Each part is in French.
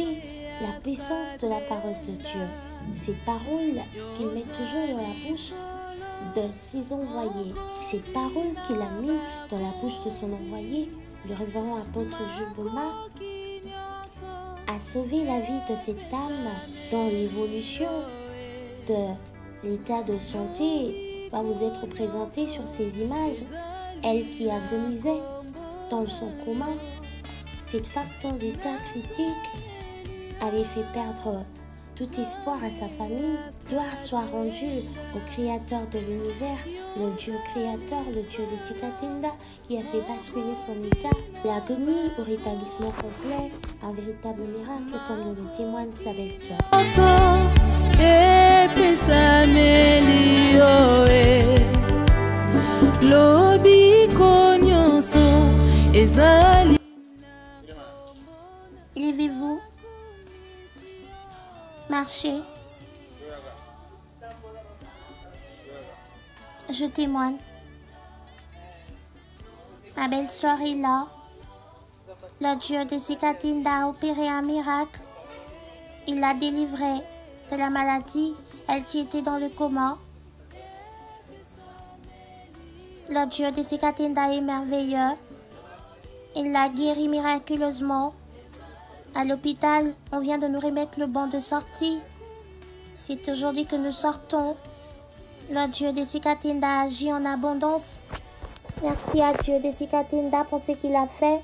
sentir la puissance de la parole de Dieu. Cette parole qu'il met toujours dans la bouche de ses envoyés. Cette parole qu'il a mis dans la bouche de son envoyé, le révérend apôtre Jules Bouma, a sauvé la vie de cette dame dans l'évolution de l'état de santé va vous être présenté sur ces images. Elle qui agonisait dans son coma, cette femme dans l'état critique avait fait perdre tout espoir à sa famille. Gloire soit rendue au Créateur de l'univers, le Dieu créateur, le Dieu de Sikatinda, qui a fait basculer son état, l'agonie au rétablissement complet, un véritable miracle comme nous le témoigne sa belle-sœur. Levez-vous, marchez. Je témoigne. Ma belle-sœur est là. Le Dieu de Sikatinda a opéré un miracle. Il l'a délivrée de la maladie, elle qui était dans le coma. Le Dieu de Sikatinda est merveilleux. Il l'a guérie miraculeusement. À l'hôpital, on vient de nous remettre le banc de sortie. C'est aujourd'hui que nous sortons. Le Dieu de Sikatinda agit en abondance. Merci à Dieu de Sikatinda pour ce qu'il a fait.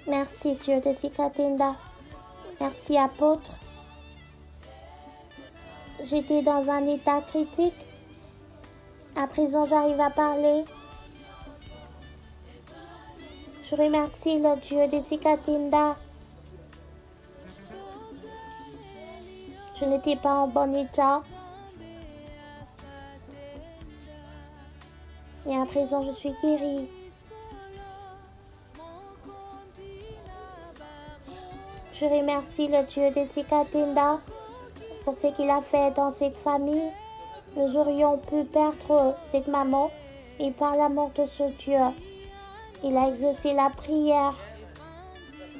Merci Dieu de Sikatinda. Merci apôtre. J'étais dans un état critique. À présent, j'arrive à parler. Je remercie le Dieu de Sikatinda. Je n'étais pas en bon état. Et à présent, je suis guérie. Je remercie le Dieu de Sikatinda pour ce qu'il a fait dans cette famille. Nous aurions pu perdre cette maman et par l'amour de ce Dieu, il a exaucé la prière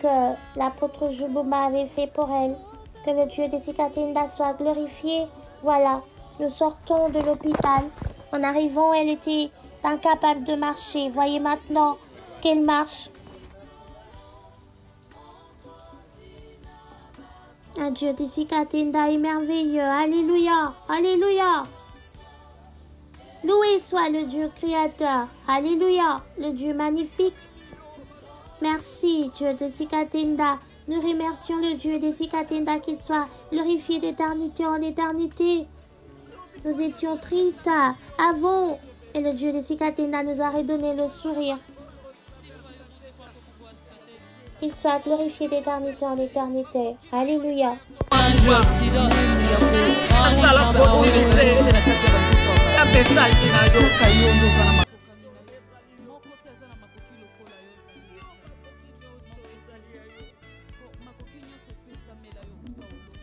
que l'apôtre Jules Bouma avait fait pour elle. Que le Dieu de Sikatinda soit glorifié. Voilà, nous sortons de l'hôpital. En arrivant, elle était incapable de marcher. Voyez maintenant qu'elle marche. Un Dieu de Sikatinda est merveilleux. Alléluia, alléluia. Loué soit le Dieu créateur. Alléluia, le Dieu magnifique. Merci Dieu de Sikatinda. Nous remercions le Dieu de Sikatinda qu'il soit glorifié d'éternité en éternité. Nous étions tristes avant et le Dieu de Sikatinda nous a redonné le sourire. Qu'il soit glorifié d'éternité en éternité. Alléluia.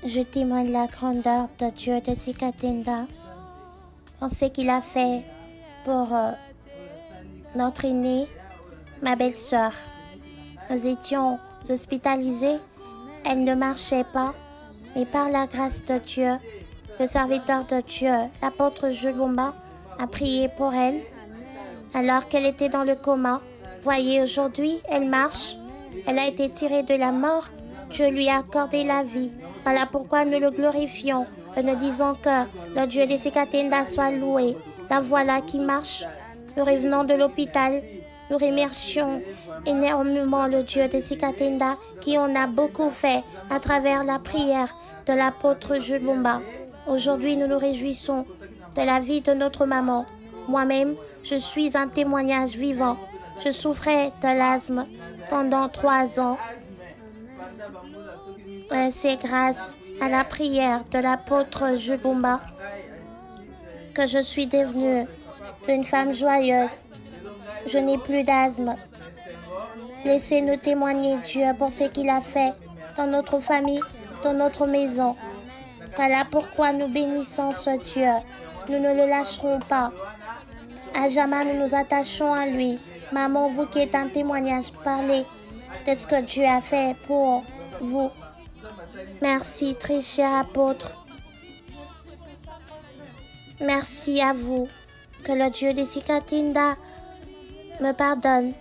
Je témoigne la grandeur de Dieu de Sikatinda en ce qu'il a fait pour notre aînée, ma belle-sœur. Nous étions hospitalisés, elle ne marchait pas, mais par la grâce de Dieu, le serviteur de Dieu, l'apôtre Jules Bouma, a prié pour elle alors qu'elle était dans le coma. Voyez, aujourd'hui, elle marche, elle a été tirée de la mort, Dieu lui a accordé la vie. Voilà pourquoi nous le glorifions et nous disons que le Dieu de Sikatinda soit loué. La voilà qui marche. Nous revenons de l'hôpital. Nous remercions énormément le Dieu de Sikatinda qui en a beaucoup fait à travers la prière de l'apôtre Jules Bouma. Aujourd'hui, nous nous réjouissons de la vie de notre maman. Moi-même, je suis un témoignage vivant. Je souffrais de l'asthme pendant 3 ans. C'est grâce à la prière de l'apôtre Jules Bouma que je suis devenue une femme joyeuse. Je n'ai plus d'asthme. Laissez-nous témoigner Dieu pour ce qu'il a fait dans notre famille, dans notre maison. Voilà pourquoi nous bénissons ce Dieu. Nous ne le lâcherons pas. À jamais nous nous attachons à lui. Maman, vous qui êtes un témoignage, parlez de ce que Dieu a fait pour vous. Merci, très cher apôtre. Merci à vous. Que le Dieu de Sikatinda me pardonne.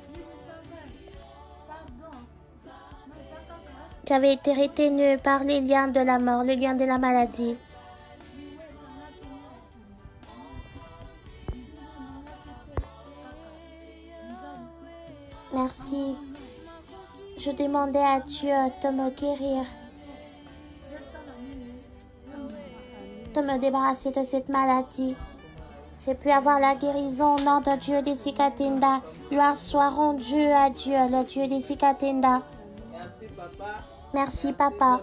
J'avais été retenue par les liens de la mort, les liens de la maladie. Merci. Je demandais à Dieu de me guérir, de me débarrasser de cette maladie. J'ai pu avoir la guérison au nom de Dieu de Sikatinda. Gloire soit rendue à Dieu, le Dieu de Sikatinda. Merci, Papa.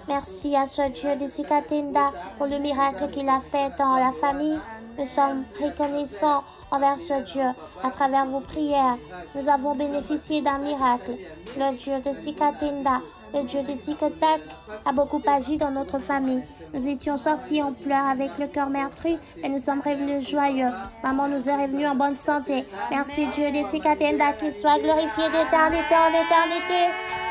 Merci à ce Dieu de Sikatinda pour le miracle qu'il a fait dans la famille. Nous sommes reconnaissants envers ce Dieu. À travers vos prières, nous avons bénéficié d'un miracle. Le Dieu de Sikatinda, le Dieu de Tic-Tac, a beaucoup agi dans notre famille. Nous étions sortis en pleurs avec le cœur meurtri, mais nous sommes revenus joyeux. Maman nous est revenue en bonne santé. Merci Dieu de Sikatinda, qu'il soit glorifié d'éternité en éternité.